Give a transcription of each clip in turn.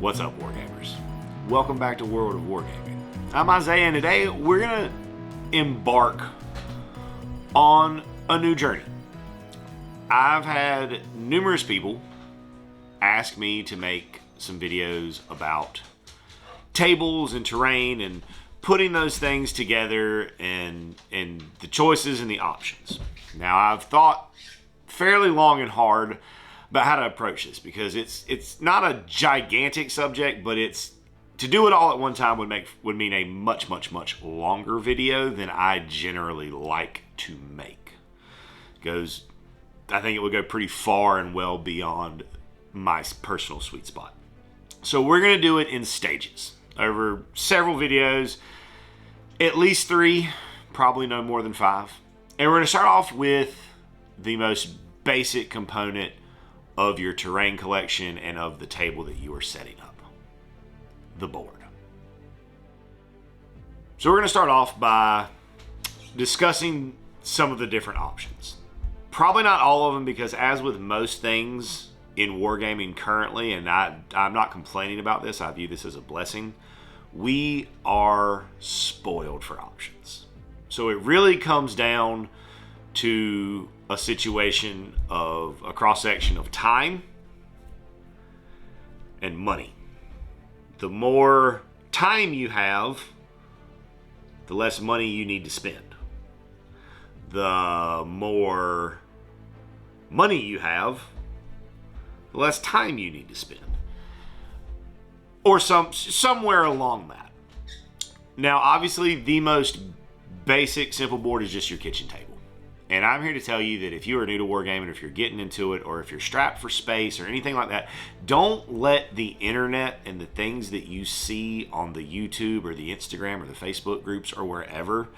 What's up, Wargamers? Welcome back to World of Wargaming. I'm Isaiah, and today we're going to embark on a new journey. I've had numerous people ask me to make some videos about tables and terrain and putting those things together and the choices and the options. Now, I've thought fairly long and hard about how to approach this because it's not a gigantic subject, but it's to do it all at one time would mean a much longer video than I generally like to make. I think it would go pretty far and well beyond my personal sweet spot. So we're going to do it in stages over several videos, at least 3, probably no more than 5. And we're going to start off with the most basic component of your terrain collection and of the table that you are setting up, the board. So we're going to start off by discussing some of the different options. Probably not all of them, because as with most things in Wargaming currently, and I'm not complaining about this, I view this as a blessing, we are spoiled for options. So it really comes down to a situation of a cross-section of time and money. The more time you have, the less money you need to spend. The more money you have, the less time you need to spend. Or somewhere along that. Now, obviously, the most basic, simple board is just your kitchen table. And I'm here to tell you that if you are new to Wargaming, or if you're getting into it, or if you're strapped for space or anything like that, don't let the internet and the things that you see on the YouTube or the Instagram or the Facebook groups or wherever,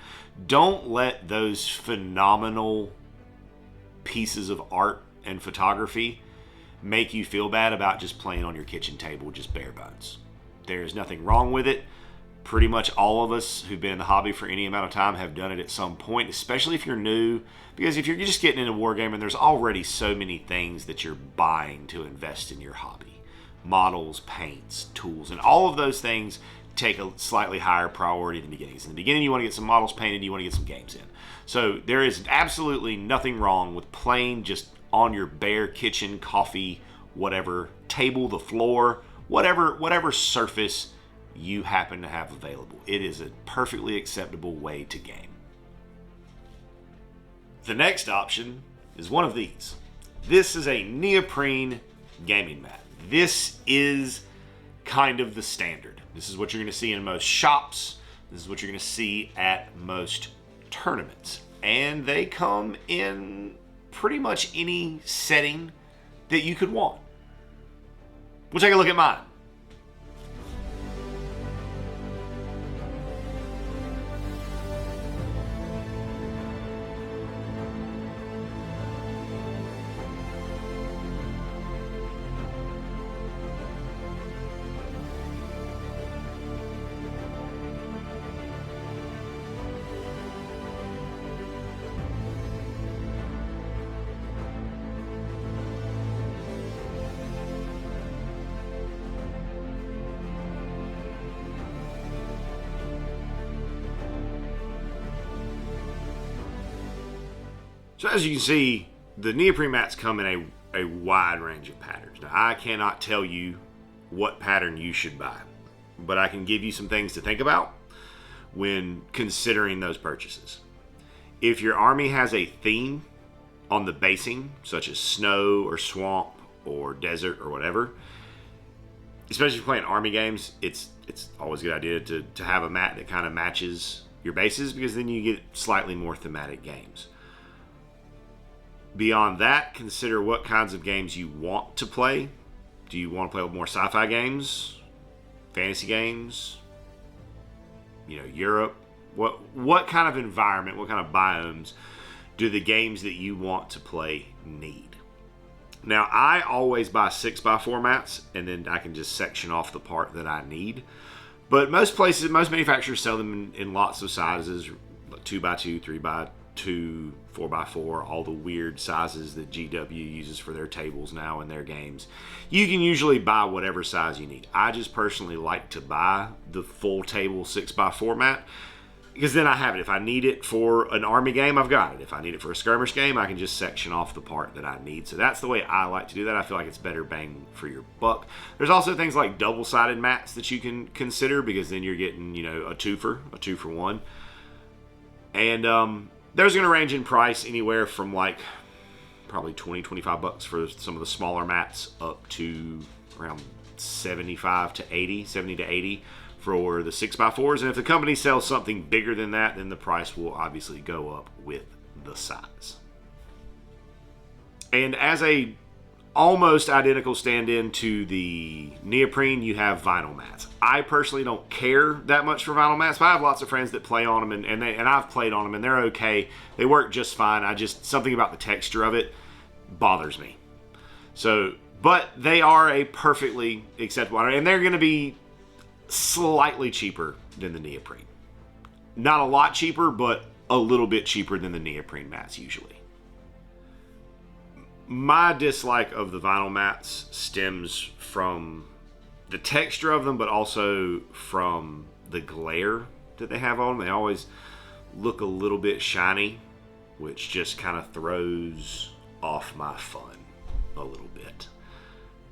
don't let those phenomenal pieces of art and photography make you feel bad about just playing on your kitchen table, just bare bones. There's nothing wrong with it. Pretty much all of us who've been in the hobby for any amount of time have done it at some point, especially if you're new, because if you're just getting into Wargaming, there's already so many things that you're buying to invest in your hobby. Models, paints, tools, and all of those things take a slightly higher priority in the beginning. In the beginning, you want to get some models painted, you want to get some games in. So there is absolutely nothing wrong with playing just on your bare kitchen, coffee, whatever, table, the floor, whatever surface you happen to have available. It is a perfectly acceptable way to game. The next option is one of these. This is a neoprene gaming mat. This is kind of the standard. This is what you're going to see in most shops. This is what you're going to see at most tournaments. And they come in pretty much any setting that you could want. We'll take a look at mine. So as you can see, the neoprene mats come in a wide range of patterns. Now, I cannot tell you what pattern you should buy, but I can give you some things to think about when considering those purchases. If your army has a theme on the basing, such as snow or swamp or desert or whatever, especially if you're playing army games, it's always a good idea to have a mat that kind of matches your bases, because then you get slightly more thematic games. Beyond that, consider what kinds of games you want to play. Do you want to play more sci-fi games, fantasy games, Europe? What kind of environment, what kind of biomes do the games that you want to play need? Now, I always buy 6x4 mats, and then I can just section off the part that I need. But most manufacturers sell them in lots of sizes, 2x2, 3x2, 2, 4x4, all the weird sizes that GW uses for their tables now in their games. You can usually buy whatever size you need. I just personally like to buy the full table 6x4 mat, because then I have it. If I need it for an army game, I've got it. If I need it for a skirmish game, I can just section off the part that I need. So that's the way I like to do that. I feel like it's better bang for your buck. There's also things like double-sided mats that you can consider, because then you're getting, you know, a two for one. And there's going to range in price anywhere from like probably 20, 25 bucks for some of the smaller mats up to around 75 to 80 for the 6x4s, and if the company sells something bigger than that, then the price will obviously go up with the size. And as a almost identical stand-in to the neoprene, you have vinyl mats. I personally don't care that much for vinyl mats, but I have lots of friends that play on them, and I've played on them, and they're okay. They work just fine. Something about the texture of it bothers me. So, but they are a perfectly acceptable, and they're going to be slightly cheaper than the neoprene. Not a lot cheaper, but a little bit cheaper than the neoprene mats usually. My dislike of the vinyl mats stems from the texture of them, but also from the glare that they have on them. They always look a little bit shiny, which just kind of throws off my fun a little bit.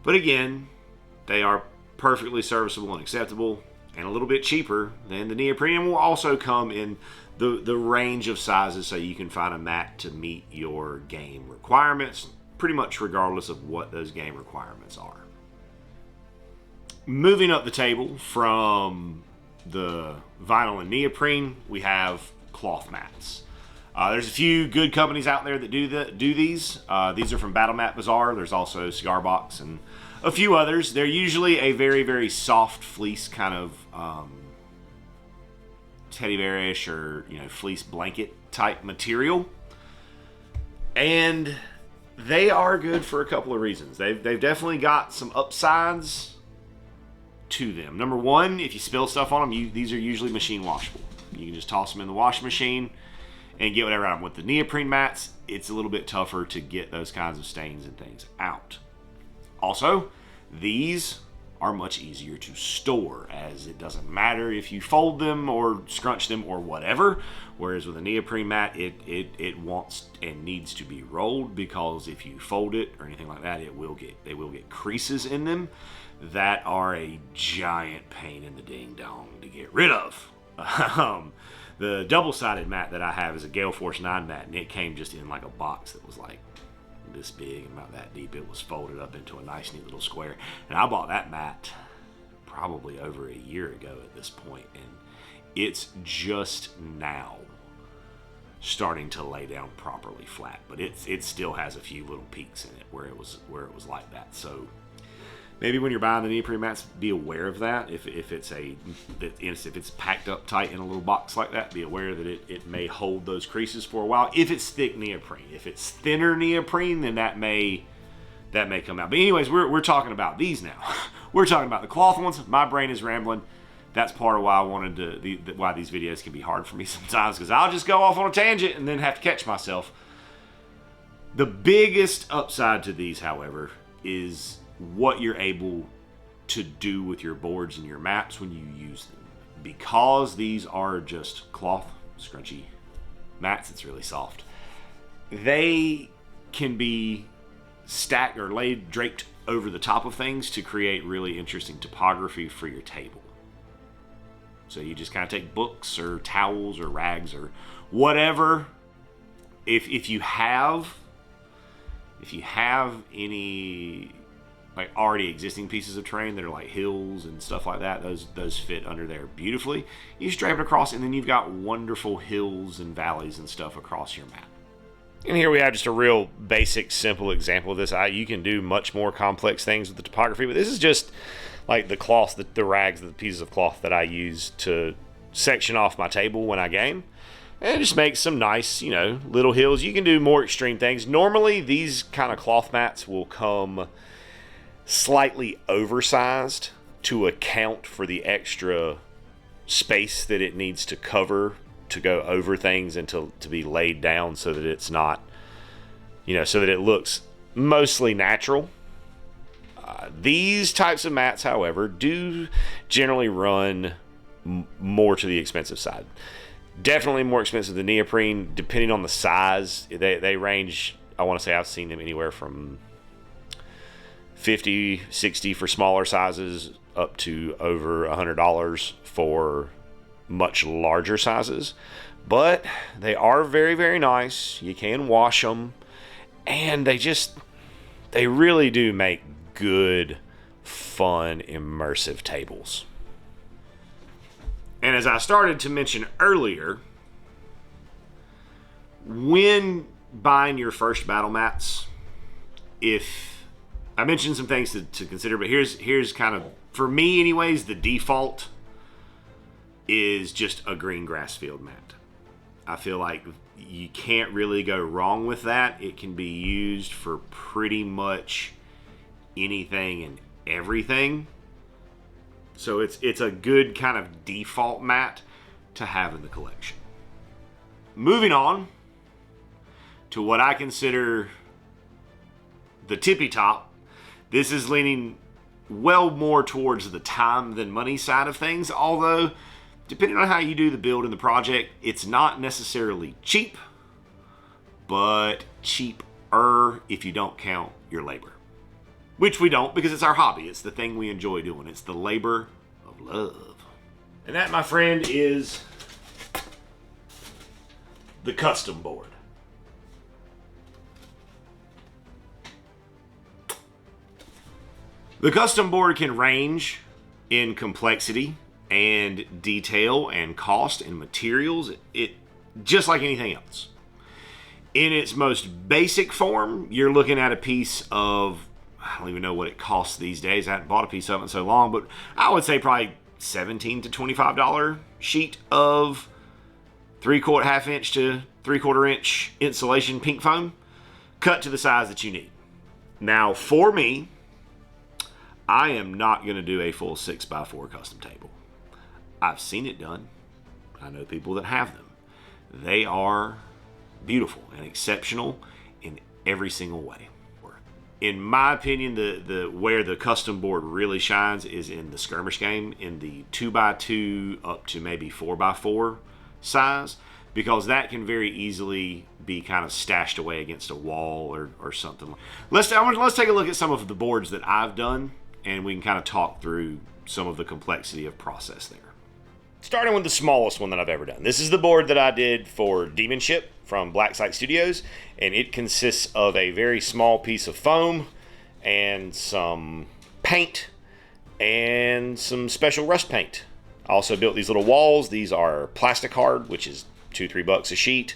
But again, they are perfectly serviceable and acceptable, and a little bit cheaper than the neoprene, and will also come in the range of sizes, so you can find a mat to meet your game requirements, pretty much regardless of what those game requirements are. Moving up the table from the vinyl and neoprene, we have cloth mats. There's a few good companies out there that do these. These are from Battle Mat Bazaar. There's also Cigar Box and a few others. They're usually a very, very soft fleece kind of teddy bearish or, you know, fleece blanket type material. And they are good for a couple of reasons. They've definitely got some upsides to them. Number one, if you spill stuff on them, these are usually machine washable. You can just toss them in the washing machine and get whatever out. With the neoprene mats, it's a little bit tougher to get those kinds of stains and things out. Also, these are much easier to store, as it doesn't matter if you fold them or scrunch them or whatever. Whereas with a neoprene mat, it wants and needs to be rolled, because if you fold it or anything like that, they will get creases in them that are a giant pain in the ding dong to get rid of. The double-sided mat that I have is a Gale Force 9 mat, and it came just in like a box that was like this big and about that deep. It was folded up into a nice neat little square, and I bought that mat probably over a year ago at this point, and it's just now starting to lay down properly flat, but it still has a few little peaks in it where it was like that. So maybe when you're buying the neoprene mats, be aware of that. If it's packed up tight in a little box like that, be aware that it may hold those creases for a while. If it's thick neoprene, if it's thinner neoprene, then that may come out. But anyways, we're talking about these now. We're talking about the cloth ones. My brain is rambling. That's part of why I wanted to why these videos can be hard for me sometimes, because I'll just go off on a tangent and then have to catch myself. The biggest upside to these, however, is what you're able to do with your boards and your maps when you use them. Because these are just cloth, scrunchy mats, it's really soft. They can be stacked or draped over the top of things to create really interesting topography for your table. So you just kind of take books or towels or rags or whatever. If you have any like already existing pieces of terrain that are like hills and stuff like that, those fit under there beautifully. You just drape it across, and then you've got wonderful hills and valleys and stuff across your map. And here we have just a real basic, simple example of this. You can do much more complex things with the topography, but this is just like the cloth, the rags, the pieces of cloth that I use to section off my table when I game. And it just makes some nice, little hills. You can do more extreme things. Normally, these kind of cloth mats will come slightly oversized to account for the extra space that it needs to cover to go over things and to be laid down so that it's not, so that it looks mostly natural. These types of mats, however, do generally run more to the expensive side. Definitely more expensive than neoprene, depending on the size. They range, I want to say I've seen them anywhere from 50, 60 for smaller sizes up to over $100 for much larger sizes. But they are very, very nice. You can wash them, and they really do make good, fun, immersive tables. And as I started to mention earlier, when buying your first battle mats, if I mentioned some things to consider, but here's kind of, for me anyways, the default is just a green grass field mat. I feel like you can't really go wrong with that. It can be used for pretty much anything and everything. So it's a good kind of default mat to have in the collection. Moving on to what I consider the tippy top. This is leaning well more towards the time than money side of things, although depending on how you do the build in the project, it's not necessarily cheap, but cheaper if you don't count your labor. Which we don't, because it's our hobby. It's the thing we enjoy doing. It's the labor of love. And that, my friend, is the custom board. The custom board can range in complexity and detail and cost and materials. It just like anything else. In its most basic form, you're looking at a piece of, I don't even know what it costs these days. I haven't bought a piece of it in so long, but I would say probably $17 to $25 sheet of 3/4 half inch to 3/4 inch insulation pink foam, cut to the size that you need. Now, for me, I am not going to do a full 6x4 custom table. I've seen it done. I know people that have them. They are beautiful and exceptional in every single way. In my opinion, the where the custom board really shines is in the skirmish game, in the 2x2 up to maybe 4x4 size, because that can very easily be kind of stashed away against a wall or something. Let's take a look at some of the boards that I've done, and we can kind of talk through some of the complexity of process there. Starting with the smallest one that I've ever done. This is the board that I did for Demon Ship from Black Site Studios, and it consists of a very small piece of foam and some paint and some special rust paint. I also built these little walls. These are plastic hard, which is $2-3 a sheet.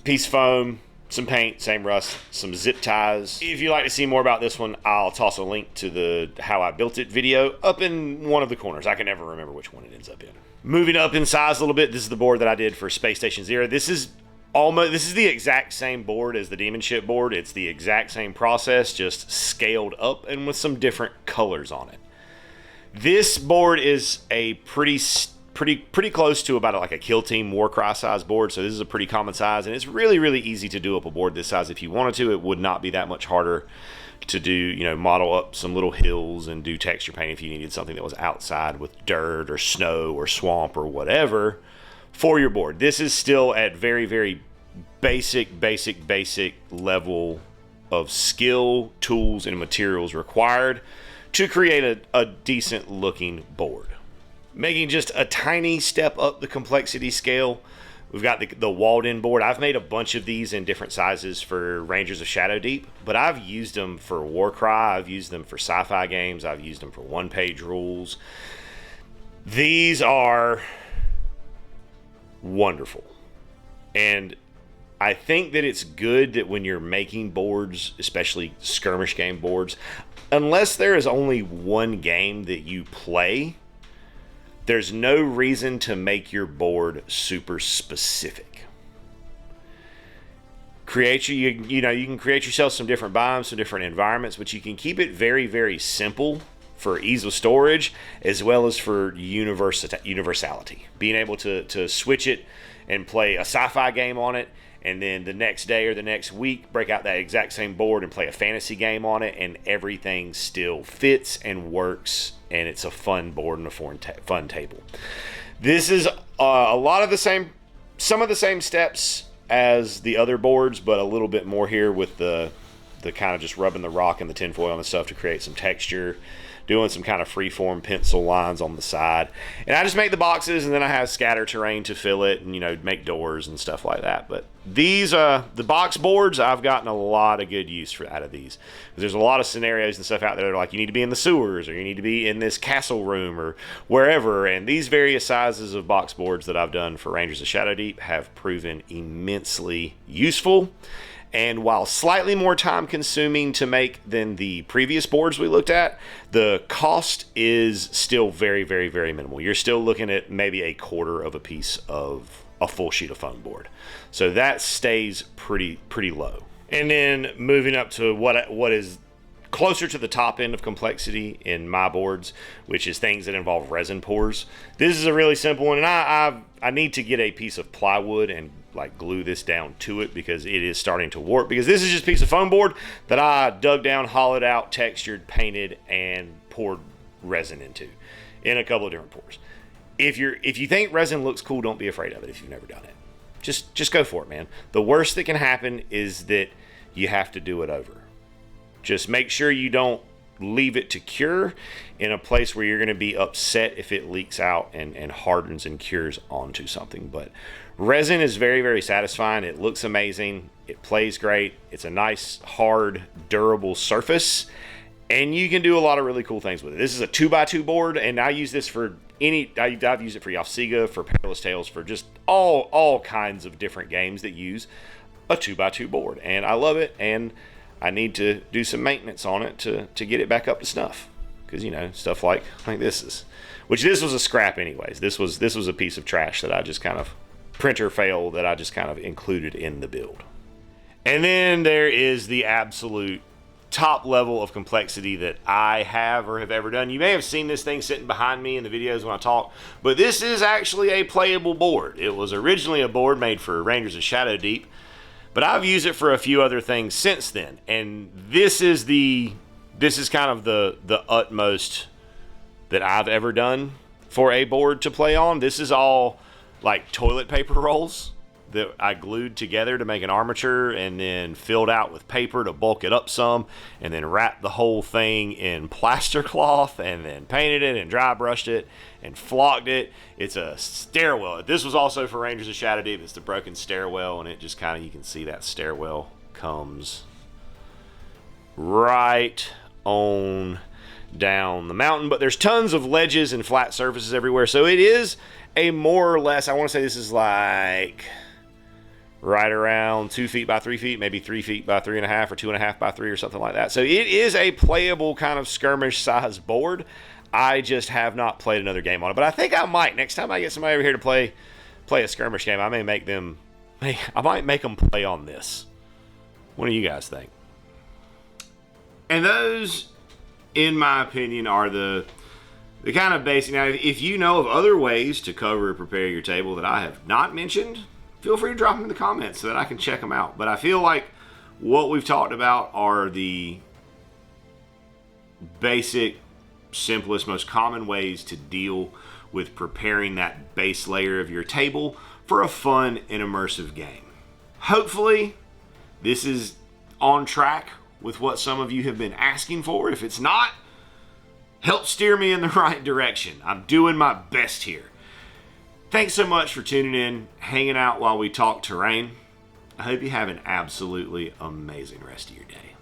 Piece of foam, some paint, same rust, some zip ties. If you'd like to see more about this one, I'll toss a link to the how I built it video up in one of the corners. I can never remember which one it ends up in. Moving up in size a little bit, this is the board that I did for Space Station Zero. This is the exact same board as the Demon Ship board. It's the exact same process, just scaled up and with some different colors on it. This board is a pretty close to about like a Kill Team Warcry size board, so this is a pretty common size, and it's really, really easy to do up a board this size if you wanted to. It would not be that much harder to do, model up some little hills and do texture paint if you needed something that was outside with dirt or snow or swamp or whatever for your board. This is still at very, very basic level of skill, tools, and materials required to create a decent looking board. Making just a tiny step up the complexity scale, we've got the walled-in board. I've made a bunch of these in different sizes for Rangers of Shadow Deep, but I've used them for Warcry, I've used them for sci-fi games, I've used them for one-page rules. These are wonderful. And I think that it's good that when you're making boards, especially skirmish game boards, unless there is only one game that you play, there's no reason to make your board super specific. You can create yourself some different biomes, some different environments, but you can keep it very, very simple for ease of storage as well as for universality. Being able to switch it and play a sci-fi game on it, and then the next day or the next week break out that exact same board and play a fantasy game on it, and everything still fits and works, and it's a fun board and a fun table. This is a lot of the same, some of the same steps as the other boards, but a little bit more here with the kind of just rubbing the rock and the tinfoil and the stuff to create some texture, doing some kind of freeform pencil lines on the side. And I just make the boxes, and then I have scatter terrain to fill it, and, you know, make doors and stuff like that. But these, the box boards, I've gotten a lot of good use out of these. There's a lot of scenarios and stuff out there that are like, you need to be in the sewers, or you need to be in this castle room, or wherever. And these various sizes of box boards that I've done for Rangers of Shadow Deep have proven immensely useful. And while slightly more time consuming to make than the previous boards we looked at, the cost is still very, very, very minimal. You're still looking at maybe a quarter of a piece of a full sheet of foam board. So that stays pretty low. And then moving up to what is closer to the top end of complexity in my boards, which is things that involve resin pours. This is a really simple one, and I need to get a piece of plywood and like glue this down to it because it is starting to warp, because this is just a piece of foam board that I dug down, hollowed out, textured, painted, and poured resin into in a couple of different pours. If you think resin looks cool, don't be afraid of it if you've never done it. Just go for it, man. The worst that can happen is that you have to do it over. Just make sure you don't leave it to cure in a place where you're going to be upset if it leaks out and hardens and cures onto something. But resin is very, very satisfying. It looks amazing. It plays great. It's a nice, hard, durable surface, and you can do a lot of really cool things with it. This is a 2x2 board, and I use this for I've used it for Yafsiga, for Perilous Tales, for just all kinds of different games that use a 2x2 board, and I love it. And I need to do some maintenance on it to get it back up to snuff, because, you know, stuff like this is, which this was a scrap anyways. This was a piece of trash that I just kind of printer fail that I just kind of included in the build. And then there is the absolute top level of complexity that I have or have ever done. You may have seen this thing sitting behind me in the videos when I talk, but this is actually a playable board. It was originally a board made for Rangers of Shadow Deep, but I've used it for a few other things since then. And this is kind of the utmost that I've ever done for a board to play on. This is all like toilet paper rolls that I glued together to make an armature, and then filled out with paper to bulk it up some, and then wrapped the whole thing in plaster cloth, and then painted it and dry brushed it and flocked it. It's a stairwell. This was also for Rangers of Shadow Deep. It's the broken stairwell, and it just kind of, you can see that stairwell comes right on down the mountain, but there's tons of ledges and flat surfaces everywhere. So it is a more or less, I want to say this is like right around 2 feet by 3 feet, maybe 3 feet by 3.5 or 2.5 by 3 or something like that. So it is a playable kind of skirmish size board. I just have not played another game on it, but I think I might. Next time I get somebody over here to play a skirmish game, I might make them play on this. What do you guys think? And those, in my opinion, are the kind of basic. Now, if you know of other ways to cover or prepare your table that I have not mentioned, feel free to drop them in the comments so that I can check them out. But I feel like what we've talked about are the basic, simplest, most common ways to deal with preparing that base layer of your table for a fun and immersive game. Hopefully, this is on track with what some of you have been asking for. If it's not, help steer me in the right direction. I'm doing my best here. Thanks so much for tuning in, hanging out while we talk terrain. I hope you have an absolutely amazing rest of your day.